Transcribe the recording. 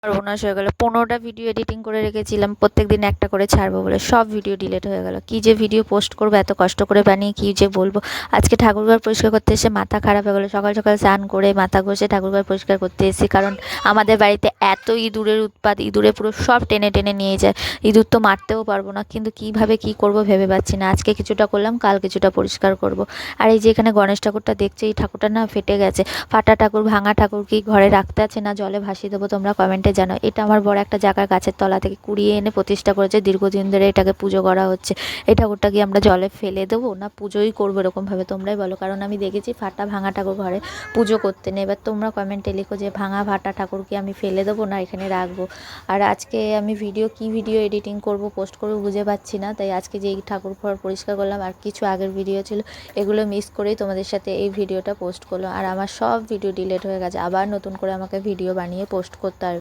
সর্বনাশ হয়ে গেল। 15টা ভিডিও এডিটিং করে রেখেছিলাম, প্রত্যেকদিন একটা করে ছাড়বো বলে, সব ভিডিও ডিলিট হয়ে গেল। কি যে ভিডিও পোস্ট করবো এত কষ্ট করে বানিয়ে, কি যে বলবো। আজকে ঠাকুরঘর পরিষ্কার করতে এসে মাথা খারাপ হয়ে গেলো। সকাল সকাল স্নান করে মাথা ঘষে ঠাকুরঘর পরিষ্কার করতে এসেছি, কারণ আমাদের বাড়িতে এত ইঁদুরের উৎপাত, ইঁদুরে পুরো সব টেনে টেনে নিয়ে যায়। ইঁদুর তো মারতেও পারবো না, কিন্তু কিভাবে কি করব ভেবে পাচ্ছি না। আজকে কিছুটা করলাম, কাল কিছুটা পরিষ্কার করব। আর এই যে এখানে গণেশ ঠাকুরটা দেখছি, এই ঠাকুরটা না ফেটে গেছে। ফাটা ঠাকুর, ভাঙা ঠাকুর কি ঘরে রাখতে আছে না জলে ভাসিয়ে দেবো, তোমরা কমেন্টে জানাও। এটা আমার বড় একটা জায়গার গাছের তলা থেকে কুড়িয়ে এনে প্রতিষ্ঠা করেছে, দীর্ঘদিন ধরে এটাকে পুজো করা হচ্ছে। এই ঠাকুরটা কি আমরা জলে ফেলে দেবো না পুজোই করবো এরকমভাবে, তোমরাই বলো। কারণ আমি দেখেছি ফাটা ভাঙা ঠাকুর ঘরে পুজো করতে নেই। এবার তোমরা কমেন্টে লিখো যে ভাঙা ফাটা ঠাকুর কি আমি ফেলে দেবো না এখানে রাখবো। আর আজকে আমি ভিডিও এডিটিং করব, পোস্ট করবো বুঝে পাচ্ছি না। তাই আজকে যে এই ঠাকুর ঘর পরিষ্কার করলাম আর কিছু আগের ভিডিও ছিল, এগুলো মিস করেই তোমাদের সাথে এই ভিডিওটা পোস্ট করলাম। আর আমার সব ভিডিও ডিলিট হয়ে গেছে, আবার নতুন করে আমাকে ভিডিও বানিয়ে পোস্ট করতে হবে।